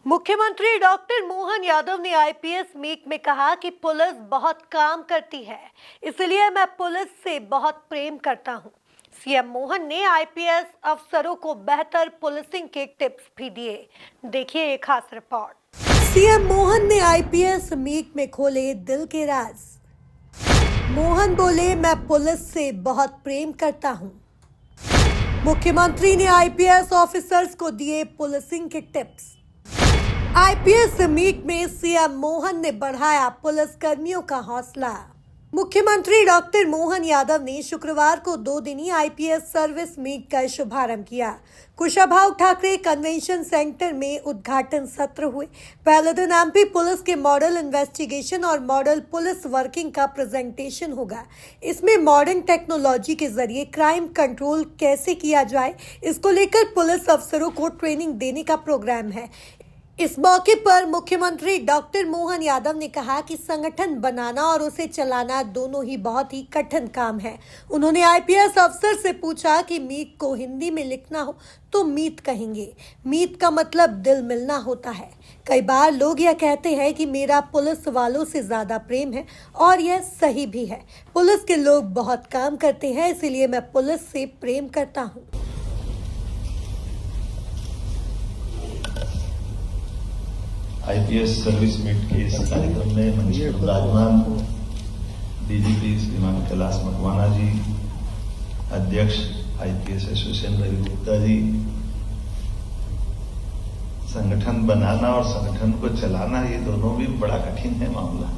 मुख्यमंत्री डॉक्टर मोहन यादव ने IPS meet में कहा कि पुलिस बहुत काम करती है, इसलिए मैं पुलिस से बहुत प्रेम करता हूं। सीएम मोहन ने आईपीएस अफसरों को बेहतर पुलिसिंग के टिप्स भी दिए। देखिए एक खास रिपोर्ट। सीएम मोहन ने आईपीएस मीट में खोले दिल के राज। मोहन बोले, मैं पुलिस से बहुत प्रेम करता हूं। मुख्यमंत्री ने आईपीएस ऑफिसर्स को दिए पुलिसिंग के टिप्स। आईपीएस मीट में सीएम मोहन ने बढ़ाया पुलिस कर्मियों का हौसला। मुख्यमंत्री डॉक्टर मोहन यादव ने शुक्रवार को 2 दिनी आईपीएस सर्विस मीट का शुभारंभ किया। कुशाभाऊ ठाकरे कन्वेंशन सेंटर में उद्घाटन सत्र हुए। पहले दिन एमपी पुलिस के मॉडल इन्वेस्टिगेशन और मॉडल पुलिस वर्किंग का प्रेजेंटेशन होगा। इसमें मॉडर्न टेक्नोलॉजी के जरिए क्राइम कंट्रोल कैसे किया जाए, इसको लेकर पुलिस अफसरों को ट्रेनिंग देने का प्रोग्राम है। इस मौके पर मुख्यमंत्री डॉक्टर मोहन यादव ने कहा कि संगठन बनाना और उसे चलाना दोनों ही बहुत ही कठिन काम है। उन्होंने आईपीएस अफसर से पूछा कि मीट को हिंदी में लिखना हो तो मीट कहेंगे। मीट का मतलब दिल मिलना होता है। कई बार लोग यह कहते हैं कि मेरा पुलिस वालों से ज्यादा प्रेम है, और यह सही भी है। पुलिस के लोग बहुत काम करते हैं, इसीलिए मैं पुलिस से प्रेम करता हूँ। आईपीएस सर्विस मीट के इस कार्यक्रम में मंच पर विराजमान डीजीपी श्रीमान कैलाश मकवाना जी, अध्यक्ष आईपीएस एसोसिएशन रवि गुप्ता जी, संगठन बनाना और संगठन को चलाना ये दोनों भी बड़ा कठिन है मामला।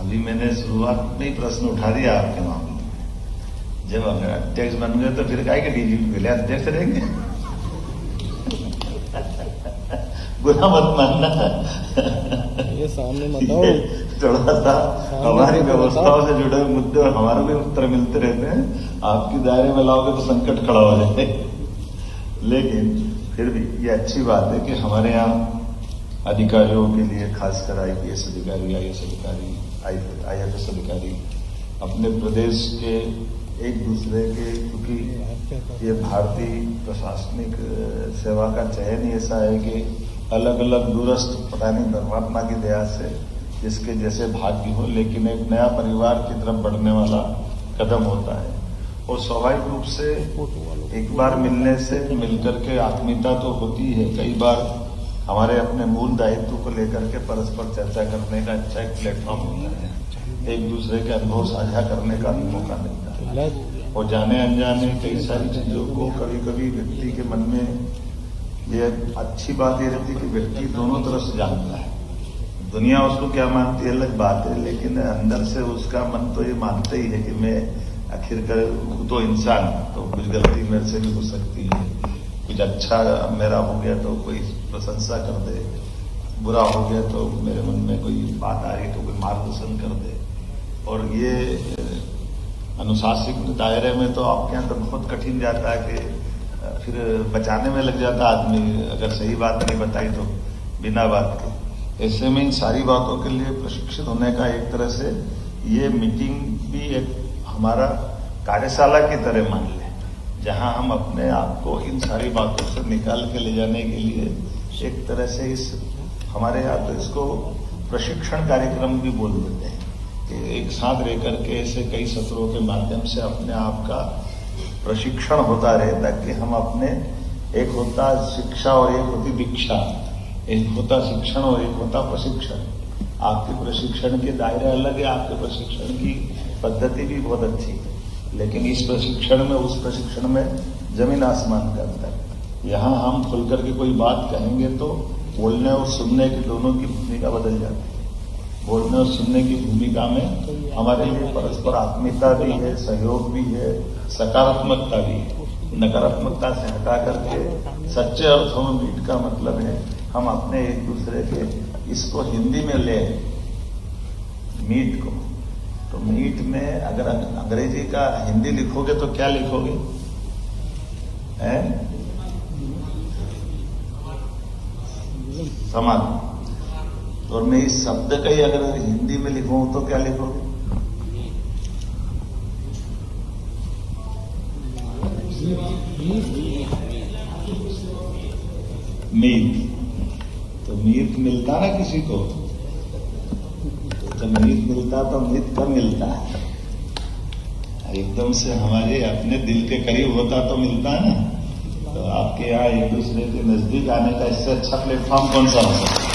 अभी मैंने शुरुआत में ही प्रश्न उठा दिया आपके मामले में। जब अगर अध्यक्ष बन गए तो फिर काहे के डीजीपी पहले अध्यक्ष रहेंगे? बुरा मत मानना, ये सामने बताओ। थोड़ा सा हमारी व्यवस्थाओं से जुड़े मुद्दे और हमारे भी उत्तर मिलते रहते हैं। आपकी दायरे में लाओगे तो संकट खड़ा हो जाए। लेकिन फिर भी ये अच्छी बात है कि हमारे यहाँ अधिकारियों के लिए, खासकर आईपीएस अधिकारी, आईएएस अधिकारी, आईएफएस अधिकारी अपने प्रदेश के एक दूसरे के, क्योंकि ये भारतीय प्रशासनिक सेवा का चयन ही ऐसा है कि अलग अलग दूरस्थ, पता नहीं परमात्मा की दया से जिसके जैसे भाग्य हो, लेकिन एक नया परिवार की तरफ बढ़ने वाला कदम होता है। और स्वाभाविक रूप से एक बार मिलने से मिलकर के आत्मीयता तो होती है। कई बार हमारे अपने मूल दायित्व को लेकर के परस्पर चर्चा करने का अच्छा एक प्लेटफॉर्म होता है। एक दूसरे के अनुभव साझा करने का भी मौका मिलता है। और जाने अनजाने कई सारी चीजों को कभी कभी व्यक्ति के मन में, ये अच्छी बात ये रहती है कि व्यक्ति दोनों तरफ से जानता है। दुनिया उसको क्या मानती है अलग बात है, लेकिन अंदर से उसका मन तो ये मानता ही है कि मैं आखिर कर तो इंसान, तो कुछ गलती मेरे से भी हो सकती है। कुछ अच्छा मेरा हो गया तो कोई प्रशंसा कर दे, बुरा हो गया तो मेरे मन में कोई बात आ रही तो कोई मार्गदर्शन कर दे। और ये अनुशासित दायरे में तो आपके यहाँ तो बहुत कठिन जाता है कि फिर बचाने में लग जाता आदमी, अगर सही बात नहीं बताई तो बिना बात के। ऐसे में इन सारी बातों के लिए प्रशिक्षित होने का एक तरह से ये मीटिंग भी एक हमारा कार्यशाला की तरह मान लें, जहां हम अपने आप को इन सारी बातों से निकाल के ले जाने के लिए एक तरह से इस हमारे यहाँ तो इसको प्रशिक्षण कार्यक्रम भी बोल देते हैं कि एक साथ रह करके ऐसे कई सत्रों के माध्यम से अपने आप का प्रशिक्षण होता रहे, ताकि हम अपने, एक होता शिक्षा और एक होती दीक्षा, एक होता शिक्षण और एक होता प्रशिक्षण। आपके प्रशिक्षण के दायरे अलग है, आपके प्रशिक्षण की पद्धति भी बहुत अच्छी है, लेकिन इस प्रशिक्षण में, उस प्रशिक्षण में जमीन आसमान का अंतर है। यहाँ हम खुल करके कोई बात कहेंगे तो बोलने और सुनने की दोनों की भूमिका बदल जाती है। बोलने और सुनने की भूमिका में हमारे लिए परस्पर आत्मीयता भी है, सहयोग भी है, सकारात्मकता भी है। नकारात्मकता से हटा करके सच्चे अर्थों में मीट का मतलब है हम अपने एक दूसरे के, इसको हिंदी में ले मीट को, तो मीट में अगर अंग्रेजी का हिंदी लिखोगे तो क्या लिखोगे? समाधान। और मैं इस शब्द का ही अगर हिंदी में लिखूं तो क्या लिखोगे? मीत, तो मीत मिलता ना किसी को, जब मीत मिलता तो मीत कब मिलता है, एकदम से हमारे अपने दिल के करीब होता तो मिलता है ना। तो आपके यहाँ एक दूसरे के नजदीक आने का इससे अच्छा प्लेटफॉर्म कौन सा हो सकता है।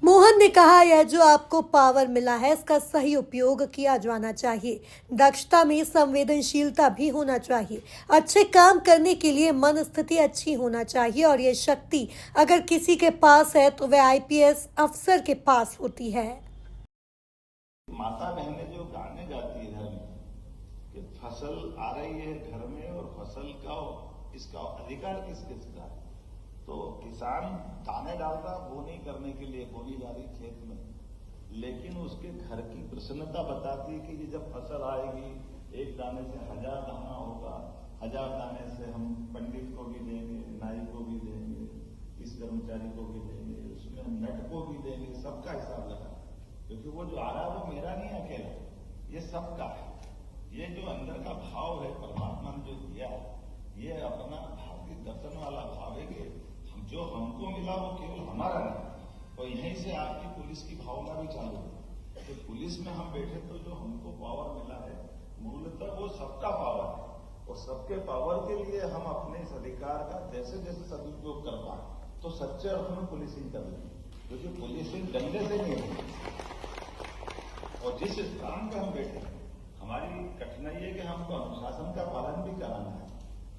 मोहन ने कहा, यह जो आपको पावर मिला है इसका सही उपयोग किया जाना चाहिए। दक्षता में संवेदनशीलता भी होना चाहिए। अच्छे काम करने के लिए मन स्थिति अच्छी होना चाहिए और ये शक्ति अगर किसी के पास है तो वह आईपीएस अफसर के पास होती है। माता बहनें जो गाने गाती है कि फसल आ रही है घर में और फसल का इसका अधिकार किस किसका है, तो किसान दाने डालता बोनी करने के लिए, बोनी जा रही खेत में, लेकिन उसके घर की प्रसन्नता बताती है कि ये जब फसल आएगी एक दाने से 1000 दाना होगा, 1000 दाने से हम पंडित को भी देंगे, नाई को भी देंगे, इस कर्मचारी को भी देंगे, उसमें नट को भी देंगे, सबका हिसाब लगा, क्योंकि वो जो आ रहा है वो मेरा नहीं अकेला, ये सबका है। ये जो अंदर का भाव है परमात्मा ने जो दिया है, ये अपना भारतीय दर्शन वाला भाव है कि जो हमको मिला वो केवल हमारा नहीं। और यहीं से आपकी पुलिस की भावना भी चालू है कि पुलिस में हम बैठे तो जो हमको पावर मिला है मूलतः वो सबका पावर है, और सबके पावर के लिए हम अपने इस अधिकार का जैसे जैसे सदुपयोग कर पाए तो सच्चे अर्थ में पुलिसिंग करनी है, क्योंकि पुलिसिंग डंडे से नहीं होती। और जिस स्थान पर हम बैठे हमारी कठिनाई है कि हमको अनुशासन का पालन भी कराना है,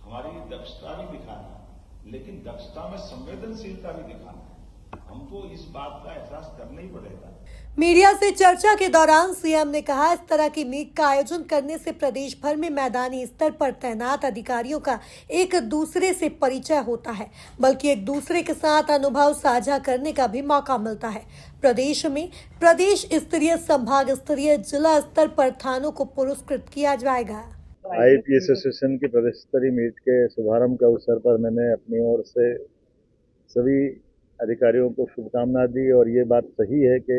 हमारी दक्षता भी दिखाना है, लेकिन दक्षता में संवेदनशीलता भी दिखाना है। हमको इस बात का एहसास करना ही पड़ेगा। मीडिया से चर्चा के दौरान सीएम ने कहा, इस तरह की मीट का आयोजन करने से प्रदेश भर में मैदानी स्तर पर तैनात अधिकारियों का एक दूसरे से परिचय होता है, बल्कि एक दूसरे के साथ अनुभव साझा करने का भी मौका मिलता है। प्रदेश में प्रदेश स्तरीय, संभाग स्तरीय, जिला स्तर पर थानों को पुरस्कृत किया जाएगा। आईपीएस एसोसिएशन की प्रदेश स्तरीय मीट के शुभारंभ के अवसर पर मैंने अपनी ओर से सभी अधिकारियों को शुभकामना दी, और ये बात सही है कि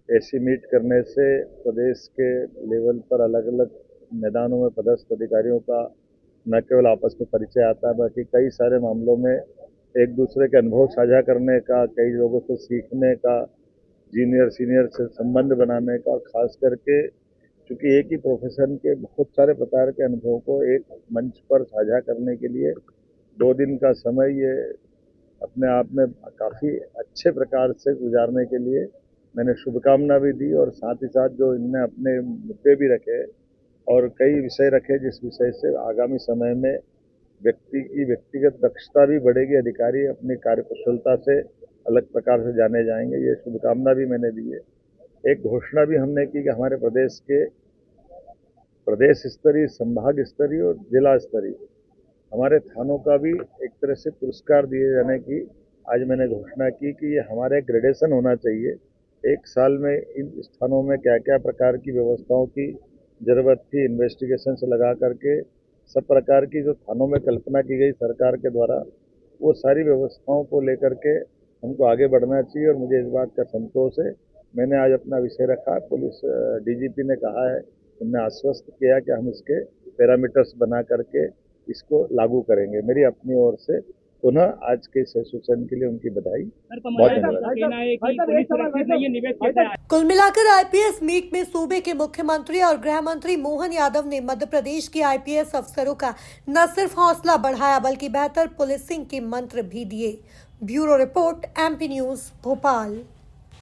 ऐसी मीट करने से प्रदेश के लेवल पर अलग अलग मैदानों में पदस्थ अधिकारियों का न केवल आपस में परिचय आता है, बल्कि कई सारे मामलों में एक दूसरे के अनुभव साझा करने का, कई लोगों से सीखने का, जूनियर सीनियर से संबंध बनाने का, और खास करके क्योंकि एक ही प्रोफेशन के बहुत सारे प्रकार के अनुभवों को एक मंच पर साझा करने के लिए 2 दिन का समय ये अपने आप में काफ़ी अच्छे प्रकार से गुजारने के लिए मैंने शुभकामना भी दी, और साथ ही साथ जो इनने अपने मुद्दे भी रखे और कई विषय रखे जिस विषय से आगामी समय में व्यक्ति की व्यक्तिगत दक्षता भी बढ़ेगी, अधिकारी अपनी कार्यकुशलता से अलग प्रकार से जाने जाएंगे, ये शुभकामना भी मैंने दी है। एक घोषणा भी हमने की कि हमारे प्रदेश के प्रदेश स्तरीय, संभाग स्तरीय और जिला स्तरीय हमारे थानों का भी एक तरह से पुरस्कार दिए जाने की आज मैंने घोषणा की कि ये हमारे ग्रेडेशन होना चाहिए। एक साल में इन स्थानों में क्या क्या प्रकार की व्यवस्थाओं की जरूरत थी, इन्वेस्टिगेशन से लगा करके सब प्रकार की जो थानों में कल्पना की गई सरकार के द्वारा, वो सारी व्यवस्थाओं को लेकर के हमको आगे बढ़ना चाहिए, और मुझे इस बात का संतोष है। मैंने आज अपना विषय रखा, पुलिस डीजीपी ने कहा है, उन्होंने आश्वस्त किया कि हम इसके पैरामीटर्स बना करके इसको लागू करेंगे। मेरी अपनी ओर से पुनः आज के इस एसोसिएशन के लिए उनकी बधाई, बहुत धन्यवाद। कुल मिलाकर आईपीएस मीट में सूबे के मुख्यमंत्री और गृह मंत्री मोहन यादव ने मध्य प्रदेश के आईपीएस अफसरों का न सिर्फ हौसला बढ़ाया बल्कि बेहतर पुलिसिंग के मंत्र भी दिए। Bureau report, MP news, Bhopal.